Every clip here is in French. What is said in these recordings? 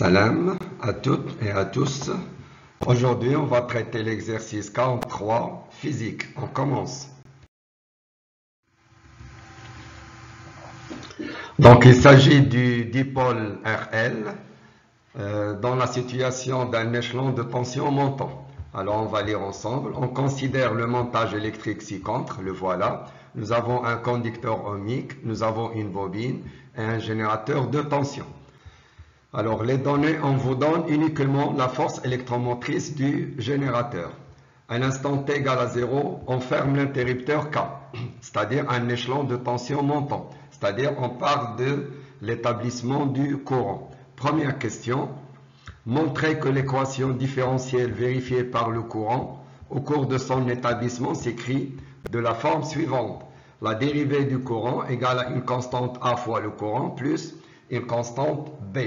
Salam à toutes et à tous. Aujourd'hui, on va traiter l'exercice 43, physique. On commence. Donc, il s'agit du dipôle RL dans la situation d'un échelon de tension montant. Alors, on va lire ensemble. On considère le montage électrique ci-contre, le voilà. Nous avons un conducteur ohmique, nous avons une bobine et un générateur de tension. Alors, les données, on vous donne uniquement la force électromotrice du générateur. À l'instant t égale à 0, on ferme l'interrupteur K, c'est-à-dire un échelon de tension montant. C'est-à-dire, on part de l'établissement du courant. Première question, montrer que l'équation différentielle vérifiée par le courant au cours de son établissement s'écrit de la forme suivante. La dérivée du courant égale à une constante A fois le courant plus une constante B.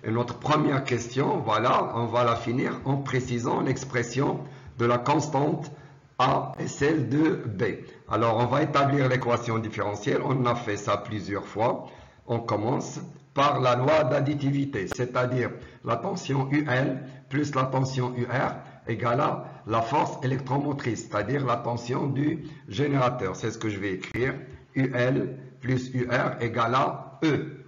Et notre première question, voilà, on va la finir en précisant l'expression de la constante A et celle de B. Alors, on va établir l'équation différentielle. On a fait ça plusieurs fois. On commence par la loi d'additivité, c'est-à-dire la tension UL plus la tension UR égale à la force électromotrice, c'est-à-dire la tension du générateur. C'est ce que je vais écrire. UL plus UR égale à E.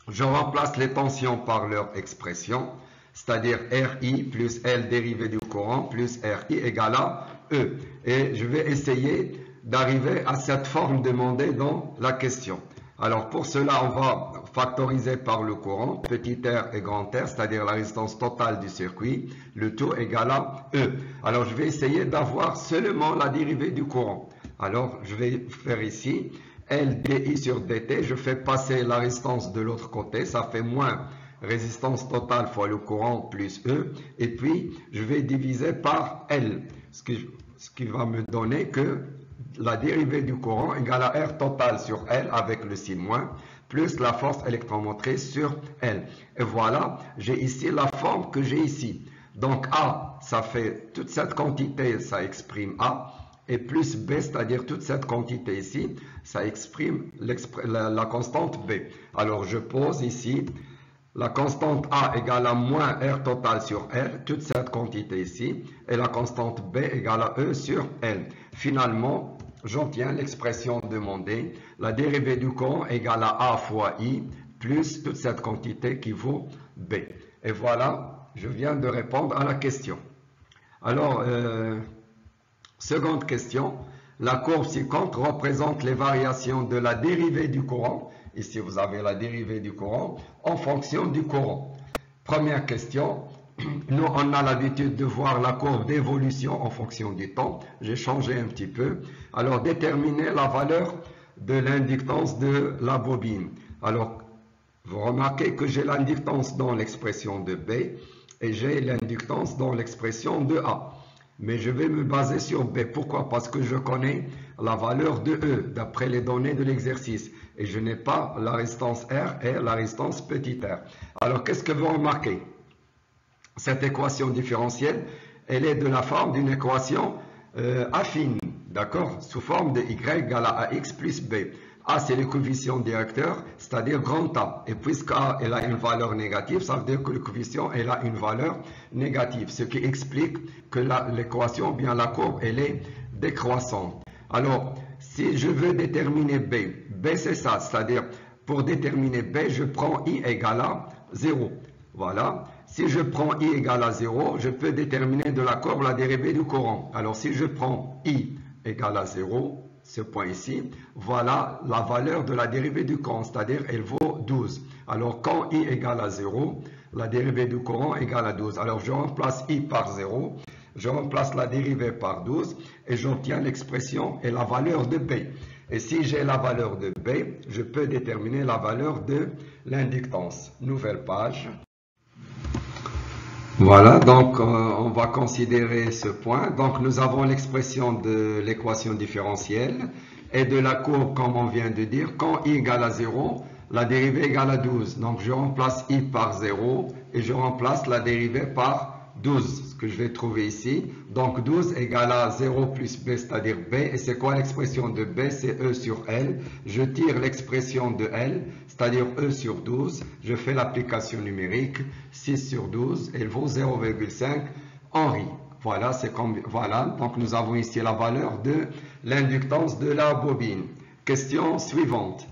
Je remplace les tensions par leur expression, c'est-à-dire RI plus L dérivée du courant plus RI égale à E. Et je vais essayer d'arriver à cette forme demandée dans la question. Alors pour cela, on va factoriser par le courant, petit r et grand R, c'est-à-dire la résistance totale du circuit, le tout égale à E. Alors je vais essayer d'avoir seulement la dérivée du courant. Alors je vais faire ici L dI sur dt, je fais passer la résistance de l'autre côté, ça fait moins résistance totale fois le courant plus E, et puis je vais diviser par L, ce qui va me donner que la dérivée du courant égale à R total sur L avec le signe moins, plus la force électromotrice sur L. Et voilà, j'ai ici la forme que j'ai ici. Donc A, ça fait toute cette quantité, ça exprime A, et plus B, c'est-à-dire toute cette quantité ici, ça exprime la constante B. Alors je pose ici la constante A égale à moins R total sur L, toute cette quantité ici, et la constante B égale à E sur L. Finalement, j'obtiens l'expression demandée, la dérivée du courant égale à A fois I, plus toute cette quantité qui vaut B. Et voilà, je viens de répondre à la question. Alors, seconde question, la courbe ci-contre représente les variations de la dérivée du courant. Ici, vous avez la dérivée du courant en fonction du courant. Première question, nous, on a l'habitude de voir la courbe d'évolution en fonction du temps. J'ai changé un petit peu. Alors, déterminer la valeur de l'inductance de la bobine. Alors, vous remarquez que j'ai l'inductance dans l'expression de B et j'ai l'inductance dans l'expression de A. Mais je vais me baser sur B. Pourquoi? Parce que je connais la valeur de E d'après les données de l'exercice. Et je n'ai pas la résistance R et la résistance petit r. Alors, qu'est-ce que vous remarquez? Cette équation différentielle, elle est de la forme d'une équation affine, d'accord? Sous forme de Y égale à AX plus B. A, c'est le coefficient directeur, c'est-à-dire grand A. Et puisque A, elle a une valeur négative, ça veut dire que le coefficient, elle a une valeur négative. Ce qui explique que l'équation, bien la courbe, elle est décroissante. Alors, si je veux déterminer B, B c'est ça, c'est-à-dire pour déterminer B, je prends I égale à 0. Voilà. Si je prends I égale à 0, je peux déterminer de la courbe la dérivée du courant. Alors, si je prends I égale à 0, ce point ici, voilà la valeur de la dérivée du courant, c'est-à-dire elle vaut 12. Alors, quand I égale à 0, la dérivée du courant égale à 12. Alors, je remplace I par 0, je remplace la dérivée par 12 et j'obtiens l'expression et la valeur de B. Et si j'ai la valeur de B, je peux déterminer la valeur de l'inductance. Nouvelle page. Voilà, donc on va considérer ce point. Donc nous avons l'expression de l'équation différentielle et de la courbe comme on vient de dire. Quand I égale à 0, la dérivée égale à 12. Donc je remplace I par 0 et je remplace la dérivée par 12, ce que je vais trouver ici. Donc 12 égale à 0 plus B, c'est-à-dire B. Et c'est quoi l'expression de B? C'est E sur L. Je tire l'expression de L, c'est-à-dire E sur 12. Je fais l'application numérique. 6 sur 12, elle vaut 0,5 Henri. Voilà, voilà, donc nous avons ici la valeur de l'inductance de la bobine. Question suivante.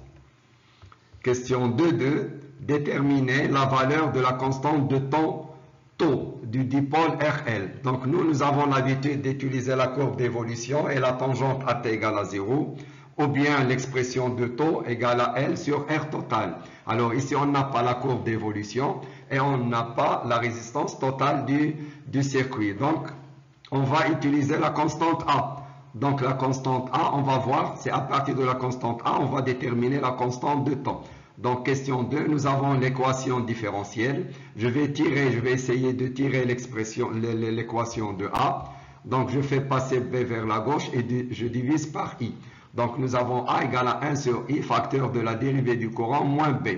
Question 2.2. Déterminer la valeur de la constante de temps taux du dipôle RL. Donc nous avons l'habitude d'utiliser la courbe d'évolution et la tangente AT égale à 0, ou bien l'expression de taux égale à L sur R total. Alors ici on n'a pas la courbe d'évolution et on n'a pas la résistance totale du circuit. Donc on va utiliser la constante A. Donc la constante A, on va voir, c'est à partir de la constante A, on va déterminer la constante de temps. Donc question 2, nous avons l'équation différentielle. Je vais essayer de tirer l'équation de A. Donc je fais passer B vers la gauche et je divise par I. Donc nous avons A égale à 1 sur I, facteur de la dérivée du courant, moins B.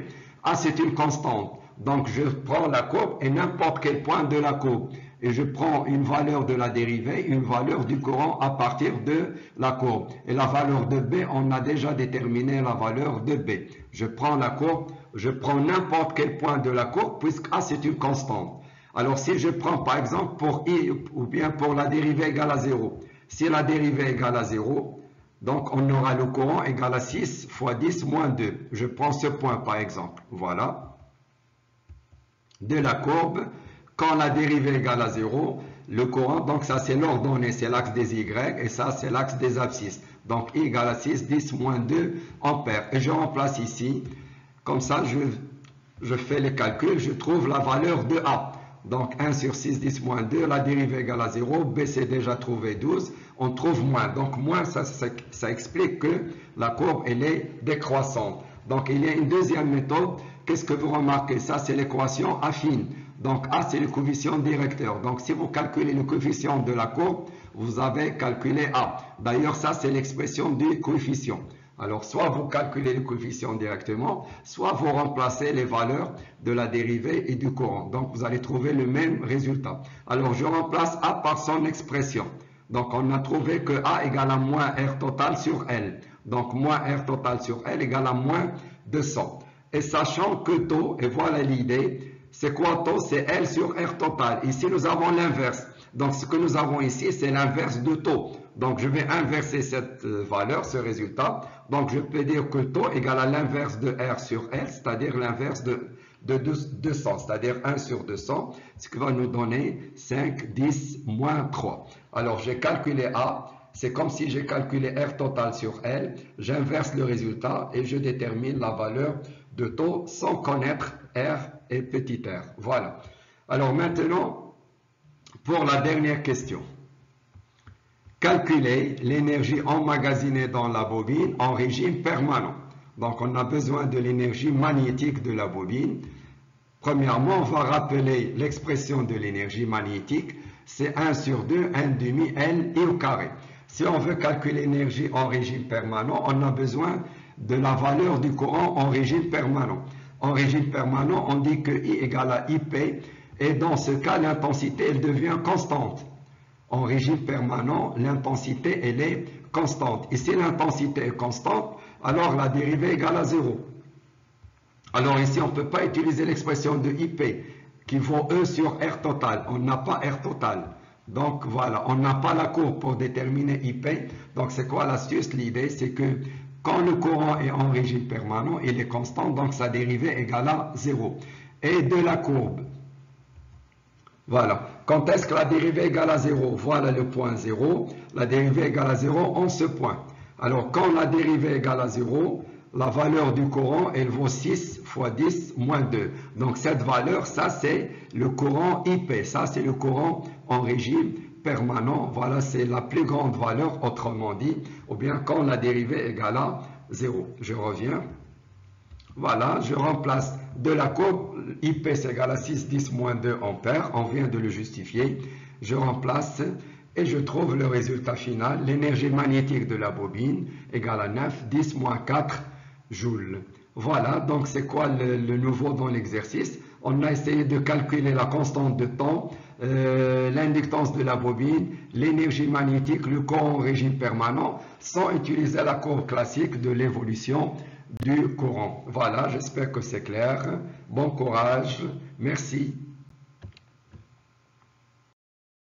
A c'est une constante. Donc je prends la courbe et n'importe quel point de la courbe. Et je prends une valeur de la dérivée, une valeur du courant à partir de la courbe. Et la valeur de B, on a déjà déterminé la valeur de B. Je prends la courbe, je prends n'importe quel point de la courbe, puisque A c'est une constante. Alors si je prends par exemple pour I, ou bien pour la dérivée égale à 0. Si la dérivée égale à 0, donc on aura le courant égal à 6 fois 10 moins 2. Je prends ce point par exemple. Voilà. De la courbe, quand la dérivée égale à 0, le courant, donc ça c'est l'ordonnée, c'est l'axe des Y, et ça c'est l'axe des abscisses. Donc I égale à 6, 10 moins 2 ampères. Et je remplace ici, comme ça je fais les calculs, je trouve la valeur de A. Donc 1 sur 6, 10 moins 2, la dérivée égale à 0, B c'est déjà trouvé 12, on trouve moins. Donc moins, ça explique que la courbe elle est décroissante. Donc il y a une deuxième méthode, qu'est-ce que vous remarquez? Ça c'est l'équation affine. Donc A c'est le coefficient directeur. Donc si vous calculez le coefficient de la courbe, vous avez calculé A. D'ailleurs ça c'est l'expression du coefficient. Alors soit vous calculez le coefficient directement, soit vous remplacez les valeurs de la dérivée et du courant. Donc vous allez trouver le même résultat. Alors je remplace A par son expression. Donc on a trouvé que A égale à moins R total sur L. Donc moins R total sur L égale à moins 200. Et sachant que taux, et voilà l'idée, c'est quoi taux? C'est L sur R total. Ici, nous avons l'inverse. Donc, ce que nous avons ici, c'est l'inverse de taux. Donc, je vais inverser cette valeur, ce résultat. Donc, je peux dire que taux égale à l'inverse de R sur L, c'est-à-dire l'inverse de 200, c'est-à-dire 1 sur 200, ce qui va nous donner 5, 10, moins 3. Alors, j'ai calculé A. C'est comme si j'ai calculé R total sur L. J'inverse le résultat et je détermine la valeur de taux sans connaître R et petit r. Voilà. Alors maintenant, pour la dernière question. Calculer l'énergie emmagasinée dans la bobine en régime permanent. Donc on a besoin de l'énergie magnétique de la bobine. Premièrement, on va rappeler l'expression de l'énergie magnétique. C'est 1 sur 2, 1 demi L I au carré. Si on veut calculer l'énergie en régime permanent, on a besoin de la valeur du courant en régime permanent. En régime permanent, on dit que I égale à IP, et dans ce cas, l'intensité, elle devient constante. En régime permanent, l'intensité, elle est constante. Et si l'intensité est constante, alors la dérivée égale à 0. Alors ici, on ne peut pas utiliser l'expression de IP, qui vaut E sur R total. On n'a pas R total. Donc voilà, on n'a pas la courbe pour déterminer IP. Donc c'est quoi l'astuce? L'idée, c'est que quand le courant est en régime permanent, il est constant, donc sa dérivée égale à 0. Et de la courbe, voilà. Quand est-ce que la dérivée égale à 0? Voilà le point 0. La dérivée égale à 0 en ce point. Alors quand la dérivée égale à 0, la valeur du courant, elle vaut 6 fois 10 moins 2. Donc cette valeur, ça c'est le courant IP. Ça c'est le courant en régime permanent. Voilà, c'est la plus grande valeur, autrement dit, ou bien quand la dérivée égale à 0. Je reviens. Voilà, je remplace de la courbe, IP c'est égal à 6, 10 moins 2 ampères. On vient de le justifier. Je remplace et je trouve le résultat final. L'énergie magnétique de la bobine égale à 9, 10 moins 4 joules. Voilà, donc c'est quoi le nouveau dans l'exercice? On a essayé de calculer la constante de temps l'inductance de la bobine, l'énergie magnétique, le courant en régime permanent, sans utiliser la courbe classique de l'évolution du courant. Voilà, j'espère que c'est clair. Bon courage. Merci.